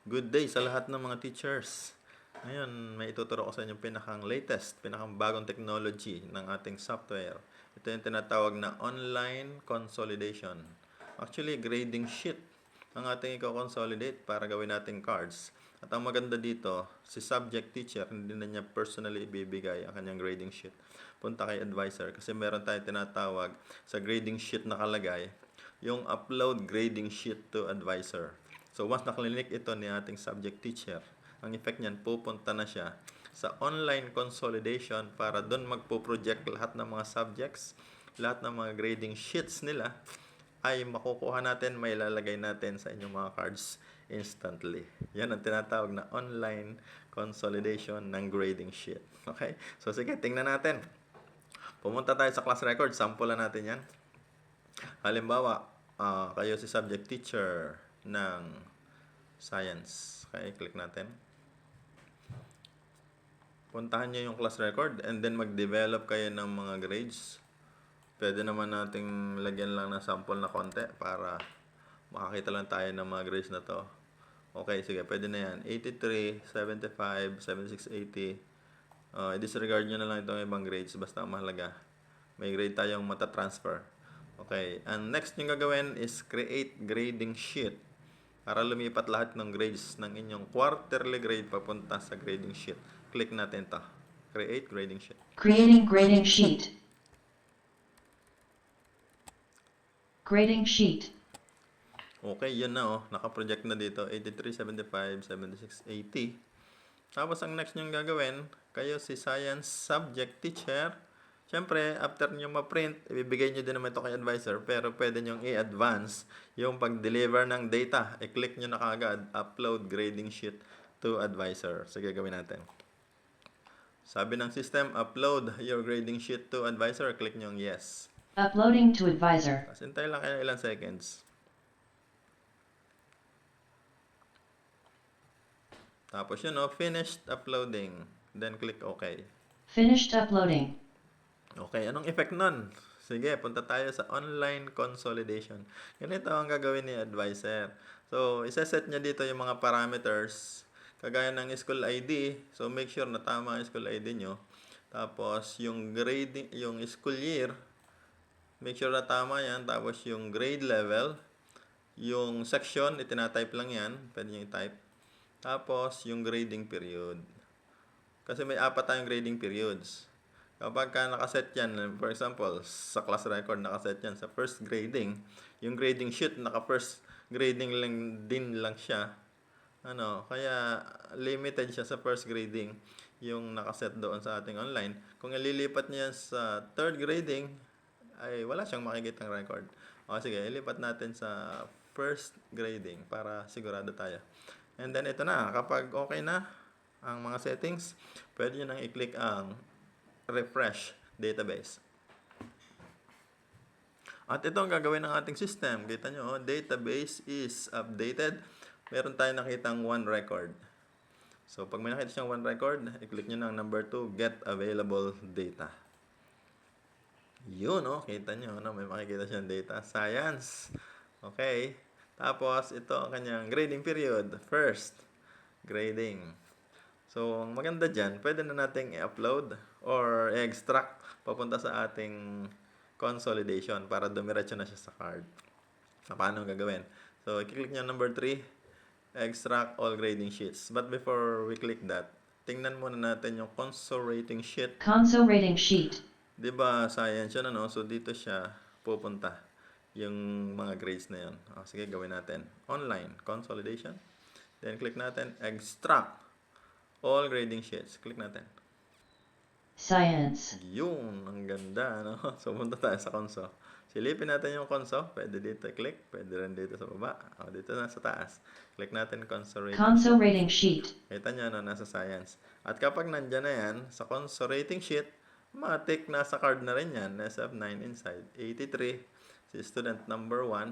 Good day sa lahat ng mga teachers. Ngayon, may ituturo ko sa inyo pinakang latest, pinakang bagong technology ng ating software. Ito yung tinatawag na online consolidation. Actually, grading sheet ang ating i-consolidate para gawin nating cards. At ang maganda dito, si subject teacher, hindi na niya personally ibibigay ang kanyang grading sheet. Punta kay advisor kasi meron tayong tinatawag sa grading sheet nakalagay, yung upload grading sheet to advisor. So, once nakalinik ito ni ating subject teacher, ang effect niyan, pupunta na siya sa online consolidation para doon magpo-project lahat ng mga subjects, lahat ng mga grading sheets nila ay makukuha natin, may lalagay natin sa inyong mga cards instantly. Yan ang tinatawag na online consolidation ng grading sheet. Okay? So, sige, tingnan natin. Pumunta tayo sa class record, sample natin yan. Halimbawa, kayo si subject teacher ng science. Okay, click natin. Puntahan nyo yung class record and then mag-develop kayo ng mga grades. Pwede naman nating lagyan lang ng sample na konti para makakita lang tayo ng mga grades na to. Okay, sige, pwede na yan. 83, 75, 76, 80. I-disregard nyo na lang itong ibang grades basta mahalaga. May grade tayong matatransfer. Okay, and next nyo gagawin is create grading sheet para lumipat lahat ng grades ng inyong quarterly grade papunta sa grading sheet. Click natin to. Create grading sheet. Creating grading sheet. Grading sheet. Okay, yun na oh. Naka-project na dito. 83, 75, 76, 80. Tapos ang next nyo gagawin, kayo si science subject teacher. Siyempre, after nyo ma-print, ibibigay nyo din naman ito kay advisor, pero pwede nyo i-advance yung pag-deliver ng data. I-click nyo na kagad, upload grading sheet to advisor. Sige, gawin natin. Sabi ng system, upload your grading sheet to advisor. Click nyo yung yes. Uploading to advisor. Tapos hintay lang kayo ilang seconds. Tapos yun, finished uploading. Then click OK. Finished uploading. Okay, anong effect nun? Sige, punta tayo sa online consolidation. Ganito ang gagawin ni advisor. So, isa-set niya dito yung mga parameters, kagaya ng school ID. So, make sure na tama ang school ID nyo. Tapos, yung grading, yung school year, make sure na tama yan. Tapos, yung grade level, yung section, itinatype lang yan. Pwede nyo i-type. Tapos, yung grading period. Kasi may 4 tayong grading periods. Kapag ka nakaset yan, for example, sa class record nakaset yan sa first grading, yung grading sheet naka-first grading lang din lang siya. Kaya limited siya sa first grading yung nakaset doon sa ating online. Kung ililipat niya sa third grading, ay wala siyang makikitang record. O sige, ilipat natin sa first grading para sigurado tayo. And then ito na, kapag okay na ang mga settings, pwede nyo nang i-click ang refresh database. At ito ang gagawin ng ating system. Kita nyo, database is updated. Meron tayong nakitang one record. So, pag may nakita siyang one record, i-click nyo ng number 2, get available data. Yun, kita nyo, may makikita siyang data. Science. Okay. Tapos, ito ang kanyang grading period. First, grading. So, ang maganda dyan, pwede na nating i-upload or i-extract papunta sa ating consolidation para dumiretso na siya sa card. So, paano gagawin? So, i-click nyo number 3, extract all grading sheets. But before we click that, tingnan muna natin yung console rating sheet. Console rating sheet. Diba, science yun, So, dito siya pupunta yung mga grades na yun. Sige, gawin natin. Online, consolidation. Then, click natin, extract all grading sheets. Click natin. Science. Yun, ang ganda, So, punta tayo sa console. Silipin natin yung console. Pwede dito click. Pwede rin dito sa baba. Dito na sa taas. Click natin console rating Console sheet. rating sheet. Kita nyo, nasa science. At kapag nandyan na yan, sa console rating sheet, matik nasa card na rin yan. SF9 inside. 83. Si student number 1.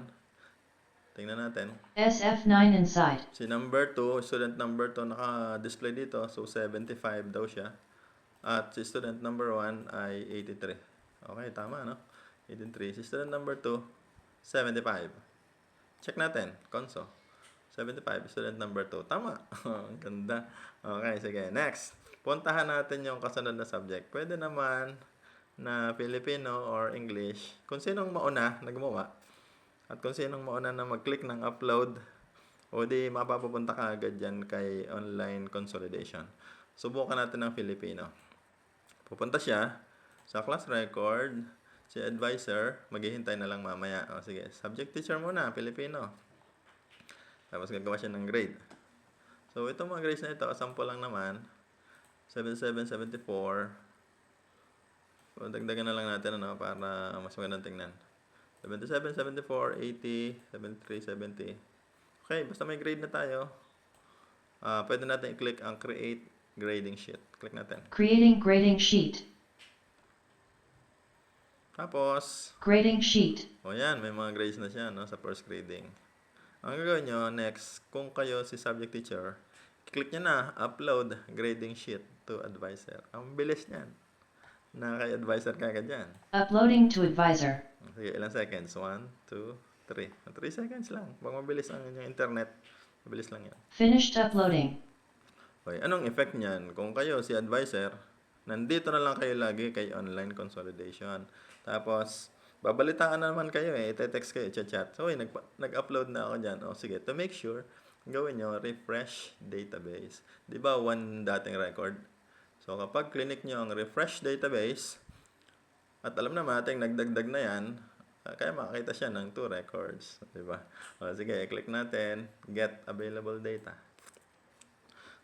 Tingnan natin. SF9 inside. Si number 2, student number 2 naka-display dito. So, 75 daw siya. At si student number 1 ay 83. Okay, tama, 83. Si student number 2, 75. Check natin, console. 75, student number 2. Tama. Ang ganda. Okay, sige. Next. Puntahan natin yung kasunod na subject. Pwede naman na Filipino or English. Kung sinong mauna na gumawa at kung sinong mauna na mag-click ng upload, o di mapapapunta ka agad dyan kay online consolidation. Subukan natin ng Filipino. Pupunta siya sa class record, si advisor, maghihintay na lang mamaya. O sige, subject teacher muna, Filipino. Tapos gagawa siya ng grade. So, itong mga grades na ito, sample lang naman. 77, 74. So, dagdagan na lang natin para mas magandang tingnan. 77, 74, 80, 73, 70. Okay, basta may grade na tayo. Pwede natin i-click ang create grading sheet. Click natin. Creating grading sheet. Tapos, Grading sheet. o yan, may mga grades na siya sa first grading. Ang gagawin nyo, next, kung kayo si subject teacher, click nyo na, upload grading sheet to advisor. Ang bilis niyan. Na kay advisor kagad yan. Uploading to advisor. Sige, ilang seconds? 1, 2, 3. 3 seconds lang. Pag mabilis ang inyong internet, mabilis lang yan. Finished uploading. Okay, anong effect niyan? Kung kayo si advisor, nandito na lang kayo lagi kay online consolidation. Tapos, babalitaan na naman kayo ite-text kayo, chat. So, nag-upload na ako dyan. O sige, to make sure, gawin nyo, refresh database. Di ba, one dating record? So, kapag clinic nyo ang refresh database, at alam naman natin, nagdagdag na yan, kaya makakita siya ng 2 records. Di ba? O sige, click natin, get available data.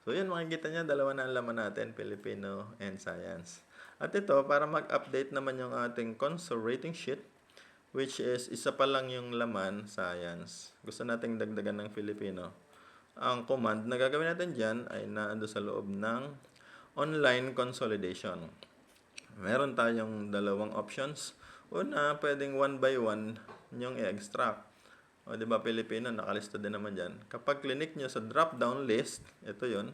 So, yun, makikita niya, dalawa na ang laman natin, Filipino and Science. At ito, para mag-update naman yung ating console rating sheet, which is isa pa lang yung laman, Science. Gusto nating dagdagan ng Filipino. Ang command na gagawin natin dyan ay naando sa loob ng online consolidation. Meron tayong dalawang options. Una, pwedeng one by one yung i-extract. O, di ba, Filipino, nakalista din naman dyan. Kapag clinic nyo sa drop-down list, ito yun,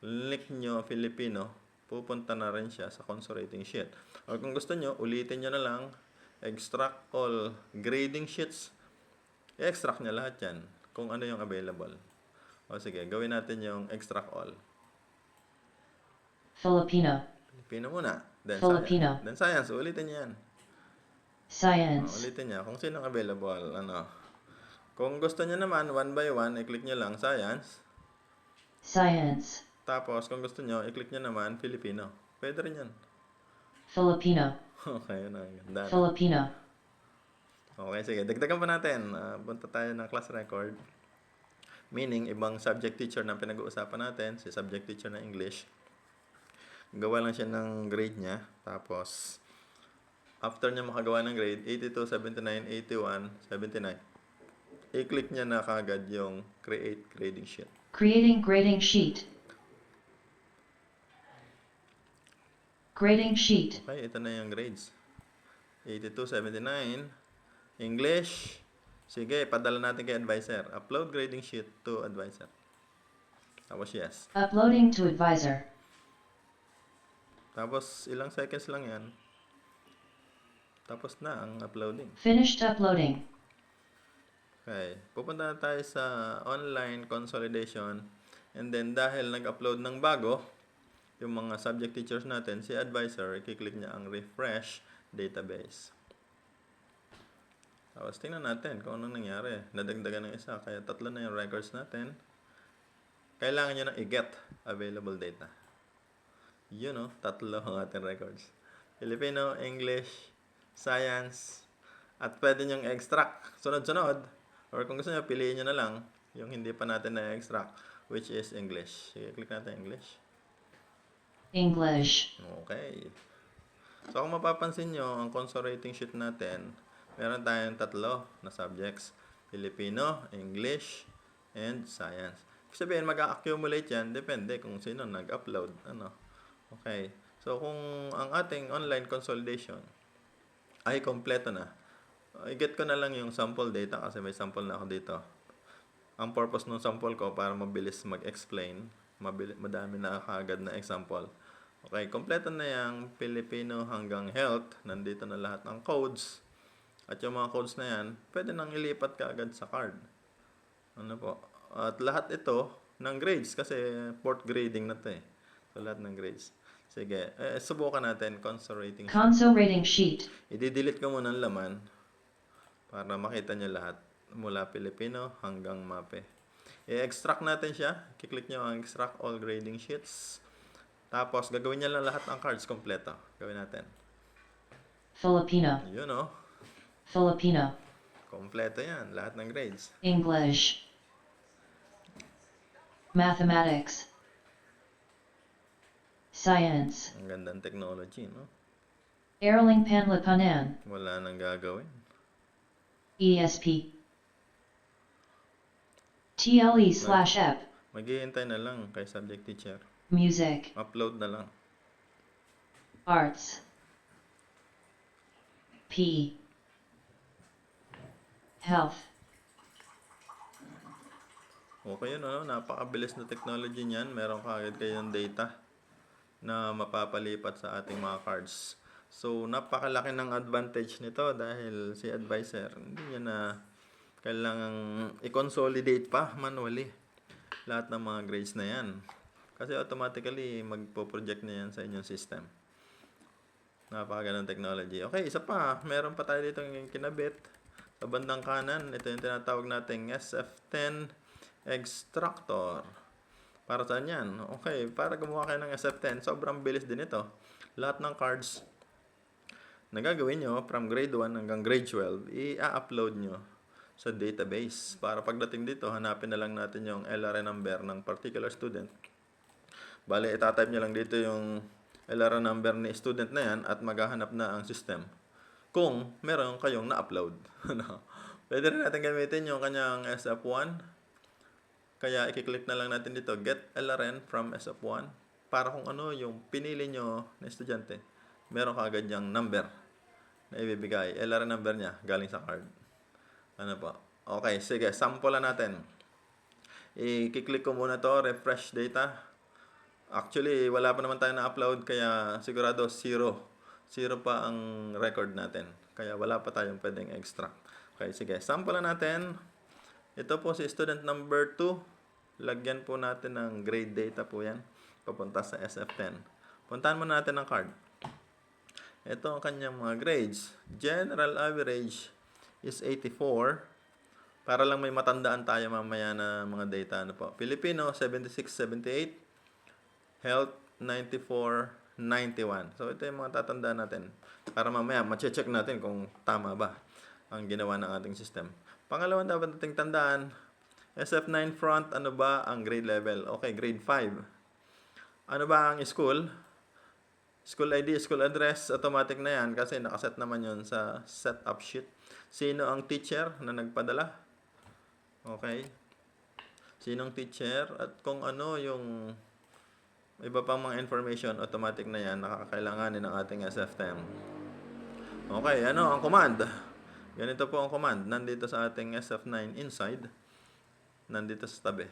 clinic nyo Filipino, pupunta na rin siya sa console rating sheet. O kung gusto nyo, ulitin nyo na lang, extract all grading sheets. I-extract nyo lahat yan, kung ano yung available. O sige, gawin natin yung extract all. Filipino. Filipino muna. Then Filipino. Science. Then Science, ulitin nyo yan. Science. Ulitin niya kung sinong available. Kung gusto niyo naman, one by one, i-click nyo lang Science. Science. Tapos, kung gusto nyo, i-click nyo naman Filipino. Pwede rin yan. Filipino. Okay, yun ang ganda. Filipino. Okay, sige. Dagdagan pa natin. Punta tayo ng class record. Meaning, ibang subject teacher na pinag-uusapan natin. Si subject teacher na English. Gawa lang siya ng grade niya. Tapos, after niya makagawa ng grade, 82, 79, 81, 79, i-click niya na kagad yung create grading sheet. Creating grading sheet. Grading sheet. Okay, ito na yung grades. 82, 79. English. Sige, padala natin kay advisor. Upload grading sheet to advisor. Tapos yes. Uploading to advisor. Tapos ilang seconds lang yan. Tapos na ang uploading. Finished uploading. Okay. Pupunta na tayo sa online consolidation. And then dahil nag-upload ng bago, yung mga subject teachers natin, si advisor, i-click niya ang refresh database. Tapos tingnan natin kung anong nangyari. Nadagdagan ng isa, kaya 3 na yung records natin. Kailangan nyo nang i-get available data. Yun 3 ang ating records. Filipino, English, Science, at pwede nyong extract sunod-sunod. Or kung gusto nyo, piliin nyo na lang yung hindi pa natin na-extract, which is English. Sige, click natin English. English. Okay. So, kung mapapansin nyo, ang console rating sheet natin, meron tayong 3 na subjects. Filipino, English, and Science. Ibig sabihin, mag-accumulate yan, depende kung sino nag-upload. Okay. So, kung ang ating online consolidation ay kompleto na, i-get ko na lang yung sample data kasi may sample na ako dito. Ang purpose ng sample ko para mabilis mag-explain, madami na kagad na example. Okay, kompleto na yung Filipino hanggang health. Nandito na lahat ng codes. At yung mga codes na yan, pwede nang ilipat ka agad sa card. At lahat ito ng grades kasi fourth grading na to eh. So lahat ng grades. Sige, subukan natin console rating sheet. Console rating sheet. I-delete ko muna ang laman para makita nyo lahat mula Filipino hanggang MAPE. I-extract natin siya. Kiklik nyo ang extract all grading sheets. Tapos gagawin niya lang lahat ng cards kompleto. Gawin natin. Filipino. Yun oh. Filipino. Kompleto yan. Lahat ng grades. English. Mathematics. Science. Ang gandang technology, no? Erling Panlapunan. Wala nang gagawin. ESP. TLE/EP. Maghihintay na lang kay subject teacher. Music. Upload na lang. Arts. P. Health. Okay yun, ano? Napakabilis na technology niyan. Meron kaagad kayong data na mapapalipat sa ating mga cards. So, napakalaki ng advantage nito dahil si advisor, hindi niya na kailangang i-consolidate pa manually lahat ng mga grades na yan. Kasi automatically, magpo-project na yan sa inyong system. Napakagandang technology. Okay, isa pa. Meron pa tayo dito yung kinabit. Sa bandang kanan, ito yung tinatawag nating SF10 Extractor. Para saan yan? Okay, para gumawa kayo ng SF10, sobrang bilis din ito. Lahat ng cards na gagawin nyo from grade 1 hanggang grade 12, i-upload nyo sa database. Para pagdating dito, hanapin na lang natin yung LRN number ng particular student. Bale, itatype nyo lang dito yung LRN number ni student na yan at maghahanap na ang system kung meron kayong na-upload. Pwede rin natin gamitin yung kanyang SF1. Kaya i-click na lang natin dito, get LRN from SF1. Para kung ano yung pinili nyo na estudyante, meron kaagad yung number na ibibigay. LRN number niya galing sa card. Ano po? Okay, sige, sample natin. I-click ko muna to, refresh data. Actually, wala pa naman tayo na-upload kaya sigurado 0. 0 pa ang record natin. Kaya wala pa tayong pwedeng extract. Okay, sige, sample natin. Ito po si student number 2. Lagyan po natin ng grade data po yan. Papunta sa SF10. Puntahan muna natin ang card. Ito ang kanyang mga grades. General average is 84. Para lang may matandaan tayo mamaya na mga data. Ano po? Filipino, 76, 78. Health, 94, 91. So, ito yung mga tatandaan natin. Para mamaya, ma-check natin kung tama ba ang ginawa ng ating system. Pangalawang dapat nating tandaan, SF9 front, ano ba ang grade level? Okay, grade 5. Ano ba ang school? School ID, school address, automatic na yan kasi nakaset naman yon sa setup sheet. Sino ang teacher na nagpadala? Okay. Sinong teacher at kung ano yung iba pang mga information, automatic na yan, nakakailanganin ng ating SF10. Okay, ano ang command? Ganito po ang command. Nandito sa ating SF9 inside. Nandito sa tabi.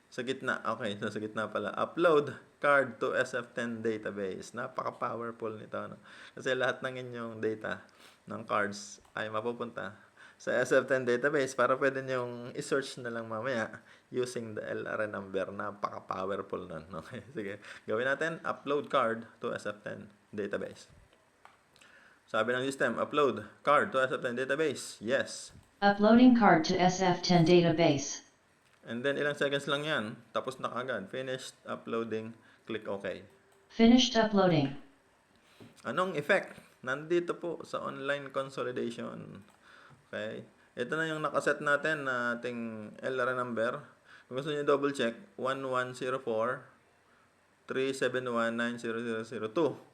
Sa gitna. Okay, sa gitna pala. Upload card to SF10 database. Napaka-powerful nito. No? Kasi lahat ng inyong data ng cards ay mapupunta sa SF10 database para pwede nyong i-search na lang mamaya using the LRN number. Napaka-powerful nun. Okay, sige. Gawin natin, upload card to SF10 database. Sabi ng system, upload card to SF10 database. Yes. Uploading card to SF10 database. And then, ilang seconds lang yan. Tapos na kagad. Finished uploading. Click OK. Finished uploading. Anong effect? Nandito po sa online consolidation. Okay. Ito na yung nakaset natin na ating LRN number. Kung gusto nyo double check, 1104-371-90002.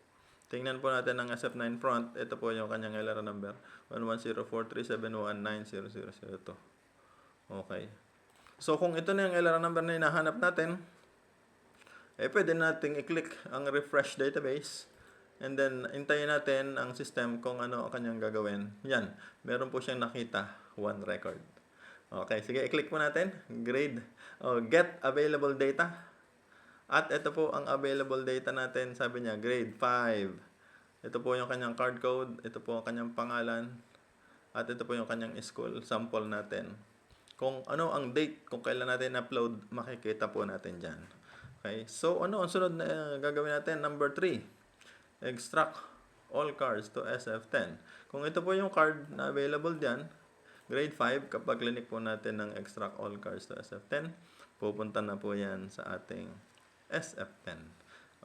Tingnan po natin ang SF9 front. Ito po yung kanyang LRN number. 1104-371-90002. Okay. So, kung ito na yung LRN number na hinahanap natin, pwede nating i-click ang refresh database. And then, hintayin natin ang system kung ano ang kanyang gagawin. Yan. Meron po siyang nakita. 1 record. Okay. Sige, i-click po natin. Grade. Get available data. At ito po ang available data natin. Sabi niya, grade 5. Ito po yung kanyang card code. Ito po ang kanyang pangalan. At ito po yung kanyang school. Sample natin. Kung ano ang date, kung kailan natin upload, makikita po natin dyan. Okay? So, ano ang sunod na gagawin natin? Number 3, extract all cards to SF10. Kung ito po yung card na available dyan, grade 5, kapag clinic po natin ng extract all cards to SF10, pupunta na po yan sa ating SF10.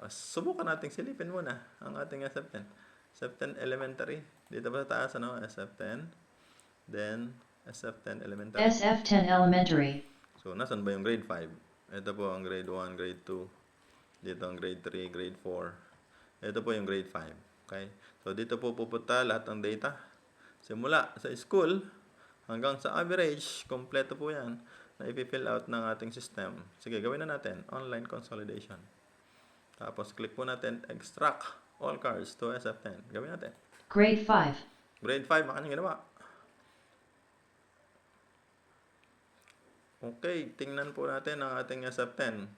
Subukan natin silipin muna ang ating SF10. SF10 elementary. Dito pa sa taas, ano? SF10. Then, SF10 elementary. SF10 Elementary. So, nasan ba yung grade 5? Ito po ang grade 1, grade 2. Dito ang grade 3, grade 4. Ito po yung grade 5. Okay? So, dito po pupunta lahat ng data. Simula sa school hanggang sa average, kompleto po yan na ipi-fill out ng ating system. Sige, gawin na natin. Online consolidation. Tapos, click po natin, extract all cards to SF10. Gawin natin. Grade 5. Grade 5, ang kanyang ginawa. Okay, tingnan po natin ang ating SF10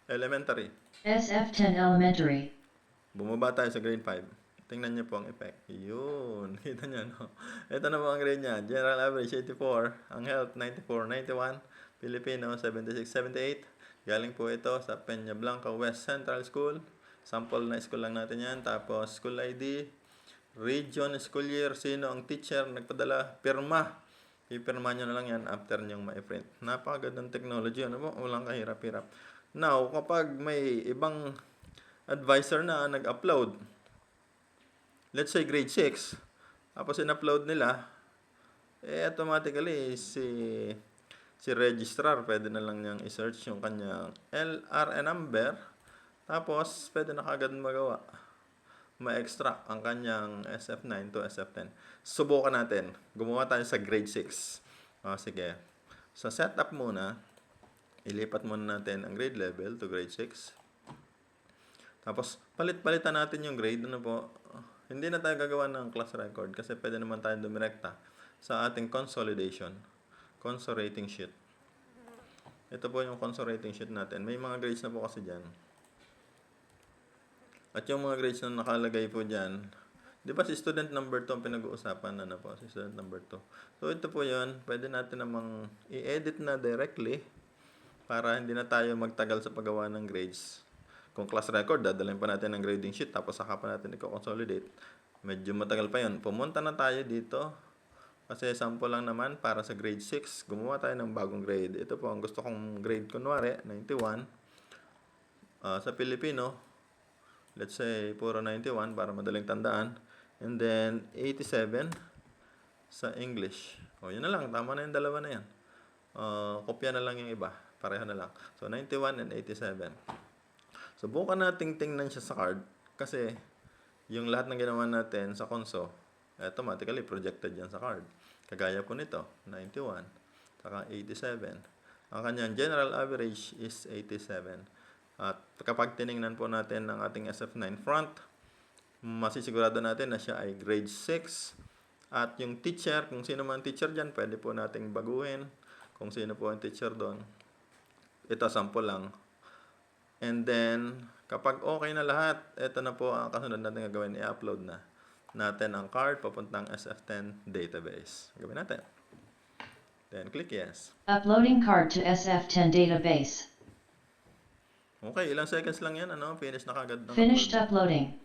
elementary. SF10 Elementary. Bumaba tayo sa grade 5. Tingnan niyo po ang effect. Yun. Kita niyo, no? Ito na po ang grade niya. General average, 84. Ang health, 94, 91. Filipino, 76, 78. Galing po ito sa Peña Blanca West Central School. Sample na school lang natin yan. Tapos, school ID, region, school year, sino ang teacher, nagpadala, pirma. Ipirma nyo na lang yan after nyong ma-print. Napakagandang technology. Ano po? Walang kahirap-hirap. Now, kapag may ibang advisor na nag-upload, let's say grade 6, tapos in-upload nila, automatically si registrar, pwede na lang niyang i-search yung kanyang LRN number, tapos pwede na kagad magawa. Ma-extract ang kanyang SF9 to SF10. Subukan natin. Gumawa tayo sa grade 6. Sige. Sa setup muna, ilipat muna natin ang grade level to grade 6. Tapos, palit-palitan natin yung grade. Ano po? Hindi na tayo gagawa ng class record kasi pwede naman tayo dumirekta sa ating consolidation. Consol rating sheet. Ito po yung consol rating sheet natin. May mga grades na po kasi dyan. At yung mga grades na nakalagay po dyan, di ba si student number 2 ang pinag-uusapan, ano po, si student number 2. So, ito po yun, pwede natin namang i-edit na directly para hindi na tayo magtagal sa paggawa ng grades. Kung class record, dadalhin pa natin ang grading sheet, tapos saka pa natin i-consolidate. Medyo matagal pa yun. Pumunta na tayo dito, kasi sample lang naman para sa grade 6, gumawa tayo ng bagong grade. Ito po, ang gusto kong grade, kunwari, 91. Sa Pilipino, let's say, puro 91 para madaling tandaan. And then, 87 sa English. O, yun na lang. Tama na yung dalawa na yan. Kopya na lang yung iba. Pareho na lang. So, 91 and 87. Subukan nating tingnan siya sa card. Kasi, yung lahat ng ginawa natin sa console, automatically projected yan sa card. Kagaya po nito, 91. Saka 87. Ang kanyang general average is 87. At kapag tiningnan po natin ang ating SF9 front, masisigurado natin na siya ay grade 6. At yung teacher, kung sino man teacher dyan, pwede po nating baguhin. Kung sino po ang teacher doon. Ito, sample lang. And then, kapag okay na lahat, ito na po ang kasunod natin gagawin. I-upload na natin ang card papuntang SF10 database. Gawin natin. Then, click yes. Uploading card to SF10 database. Okay, ilang seconds lang yan, ano? Finish na kagad. Finished uploading.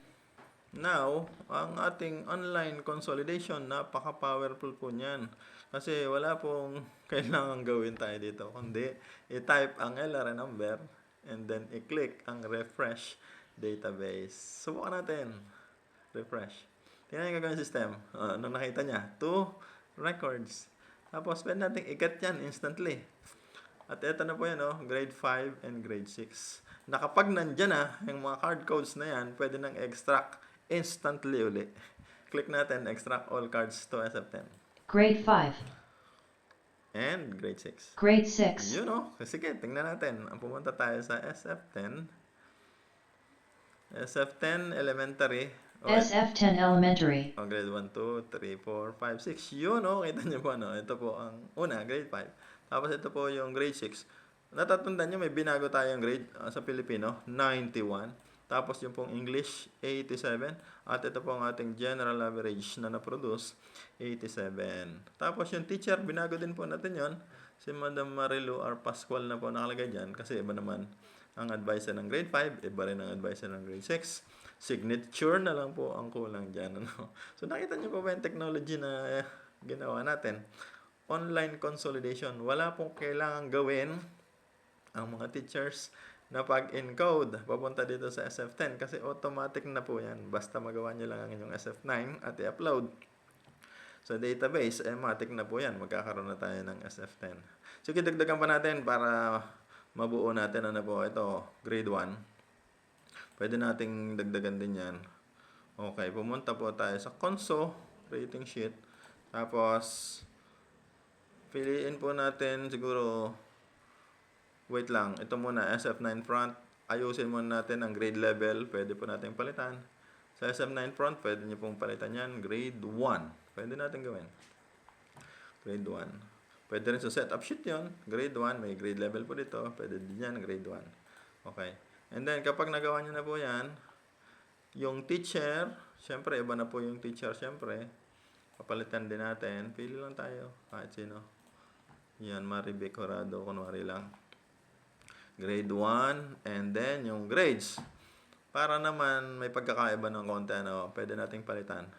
Now, ang ating online consolidation, napaka-powerful po niyan. Kasi wala pong kailangan gawin tayo dito. Kundi, i-type ang LRN number and then i-click ang refresh database. Subukan natin. Refresh. Tingnan yung gagawin system. Nung nakita niya, 2 records. Tapos, pwede natin ikat yan instantly. At ito na po yan, grade 5 and grade 6. Na kapag nandyan na, yung mga card codes na yan, pwede nang extract instantly uli. Click natin, extract all cards to SF10. Grade 5. And grade 6. Grade 6. Yun sige, tingnan natin. Pumunta tayo sa SF10. SF10 elementary. SF10 Elementary. Grade 1, 2, 3, 4, 5, 6. Yun kita niyo po ito po ang una, grade 5. Tapos ito po yung grade 6. Natatandaan nyo, may binago tayong grade sa Pilipino, 91. Tapos yung pong English, 87. At ito po ang ating general average na na-produce, 87. Tapos yung teacher, binago din po natin yon Si Madam Marilu R. Pascual na po nakalagay dyan kasi iba naman ang advisor ng grade 5, iba rin ang advisor ng grade 6. Signature na lang po ang kulang dyan. Ano? So nakita niyo po ba yung technology na ginawa natin? Online consolidation. Wala pong kailangan gawin ang mga teachers na pag-encode papunta dito sa SF10 kasi automatic na po yan. Basta magawa nyo lang ang inyong SF9 at i-upload sa database, matik na po yan. Magkakaroon na tayo ng SF10. Sige, dagdagan pa natin para mabuo natin ano po ito, grade 1. Pwede nating dagdagan din yan. Okay, pumunta po tayo sa console rating sheet. Tapos, piliin po natin siguro, wait lang, ito muna, SF9 front. Ayusin muna natin ang grade level. Pwede po natin palitan. Sa SF9 front, pwede nyo pong palitan yan. Grade 1. Pwede natin gawin. Grade 1. Pwede rin sa setup sheet yon. Grade 1. May grade level po dito. Pwede din yan. Grade 1. Okay. And then, kapag nagawa nyo na po yan, yung teacher, syempre, iba na po yung teacher, syempre. Papalitan din natin. Pili lang tayo. Kahit sino. Yan, Maribek Corrado. Kunwari lang. Grade 1. And then, yung grades. Para naman may pagkakaiba ng konti, ano, pwede nating palitan.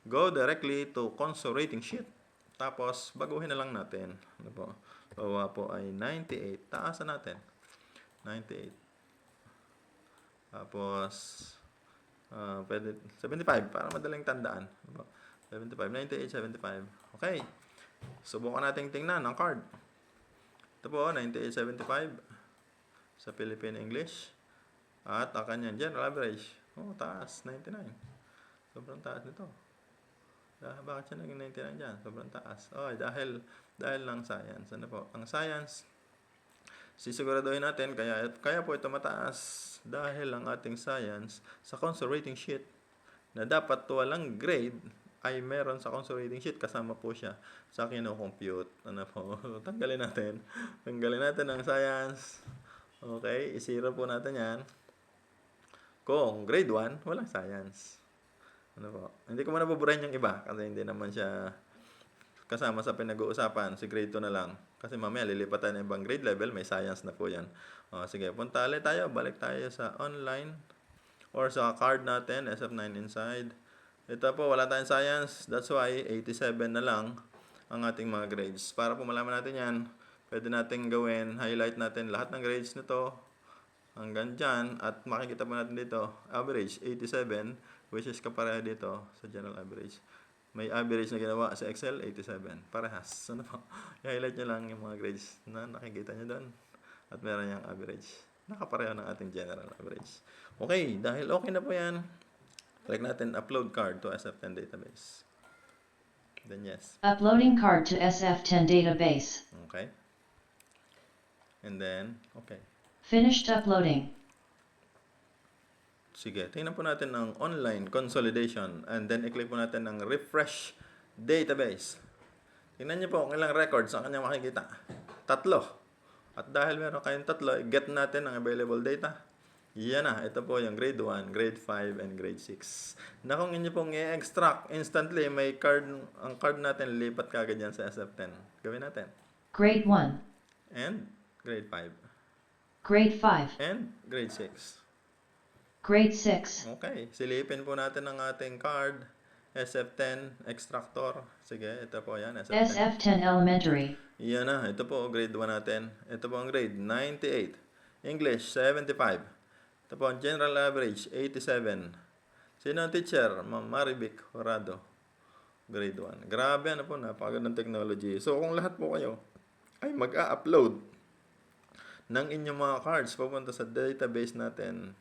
Go directly to console rating sheet. Tapos, baguhin na lang natin. Ano po? Bawa po ay 98. Taasan natin. 98. Tapos, pwede 75 para madaling tandaan. Ano po? 75, 98, 75. Okay. Subukan natin tingnan ang card. Ito po, 98, 75 sa Philippine English. At ang kanyang general average. Oh, taas. 99. Sobrang taas nito. Bakit siya naging 99 dyan? Sobrang taas. Oh, dahil lang science. Ano po? Ang science, sisiguraduhin natin, kaya po ito mataas dahil ang ating science sa console rating sheet na dapat walang grade ay meron sa console rating sheet. Kasama po siya sa kino-compute. Ano po? Tanggalin natin. Tanggalin natin ang science. Okay, isiro po natin yan. Kung grade 1, walang science. Ano po? Hindi ko mabuburahin yung iba kasi hindi naman siya kasama sa pinag-uusapan. Si grade 2 na lang. Kasi mamaya lilipat tayo ng ibang grade level, may science na po yan. O, sige, punta ulit tayo. Balik tayo sa online or sa card natin, SF9 inside. Ito po, wala tayong science. That's why 87 na lang ang ating mga grades. Para po malaman natin yan, pwede natin gawin, highlight natin lahat ng grades nito hanggang dyan. At makikita po natin dito, average 87, which is kapareha dito sa general average. May average na ginawa sa Excel, 87. Parehas. Ano po? I-highlight nyo lang yung mga grades na nakikita nyo doon. At meron yung average. Nakapareho ng ating general average. Okay, dahil okay na po yan, click natin upload card to SF10 database. Then yes. Uploading card to SF10 database. Okay. And then, okay. Finished uploading. Sige, tingnan po natin ang online consolidation and then i-click po natin ang refresh database. Tingnan niyo po kung ilang records ang kanya makikita. 3. At dahil meron kayong 3, get natin ang available data. Yan na, ito po yung grade 1, grade 5, and grade 6. Na kung inyo pong i-extract instantly, may card, ang card natin lipat kagad yan sa SF10. Gawin natin. Grade 1. And grade 5. Grade 5. And grade 6. Grade 6. Okay, silipin po natin ang ating card, SF10 extractor. Sige, ito po yan, SF10. SF10 elementary. Yan na, ito po, grade 1 natin. Ito po ang grade, 98. English, 75. Ito po ang general average, 87. Sino ang teacher? Ma'am Maribek Corrado. Grade 1. Grabe, ano po, napakagandang technology. So, kung lahat po kayo ay mag-a-upload ng inyong mga cards pupunta sa database natin,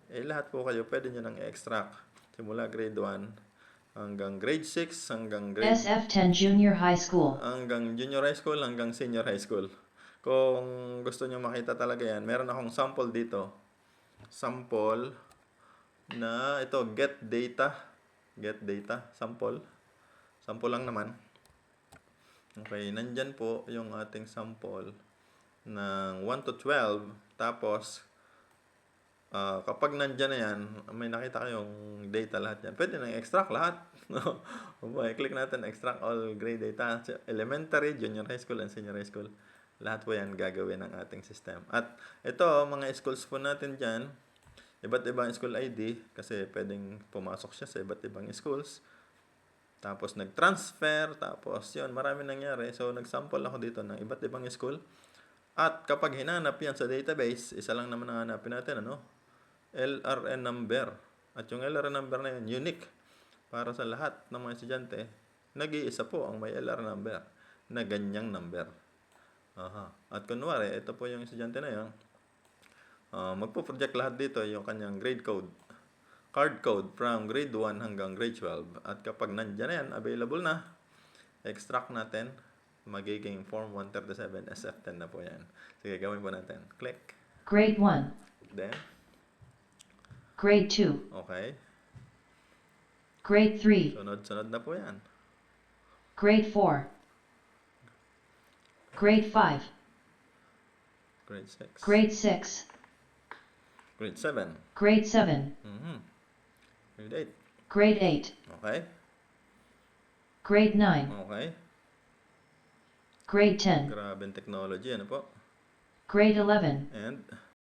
lahat po kayo pwede nyo nang i-extract. Simula grade 1 hanggang grade 6 hanggang grade SF10 Junior High School. hanggang junior high school hanggang senior high school. Kung gusto nyo makita talaga yan, meron akong sample dito. Sample na ito, get data. Get data, sample. Sample lang naman. Okay, nandyan po yung ating sample ng 1 to 12. Tapos, Kapag nandyan na yan, may nakita kayong data lahat yan. Pwede nang extract lahat. No? Click natin, extract all grade data. Elementary, junior high school, and senior high school. Lahat po yan gagawin ng ating system. At ito, mga schools po natin dyan, iba't ibang school ID, kasi pwedeng pumasok siya sa iba't ibang schools. Tapos nag-transfer, tapos yun, marami nangyari. So, nag-sample ako dito ng iba't ibang school. At kapag hinanap yan sa database, isa lang naman ang hanapin natin, ano? LRN number. At yung LRN number na yun, unique para sa lahat ng mga estudyante. Nag-iisa po ang may LR number na ganyang number. Aha. At kunwari, ito po yung estudyante na yun. Magpo-project lahat dito yung kanyang grade code. Card code from grade 1 hanggang grade 12. At kapag nandyan na yan, available na, extract natin, magiging form 137 SF10 na po yan. Sige, gawin po natin. Click. Grade 1. Then, Grade 2. okay. Grade 3. Sunod-sunod na po yan. Grade 4. Grade 5. Grade 6. Grade 6. Grade 7. Grade 7. Grade 8. Grade 8. Okay. Grade 9. Okay. Grade 10. Grabe ang technology, ano po? Grade 11. And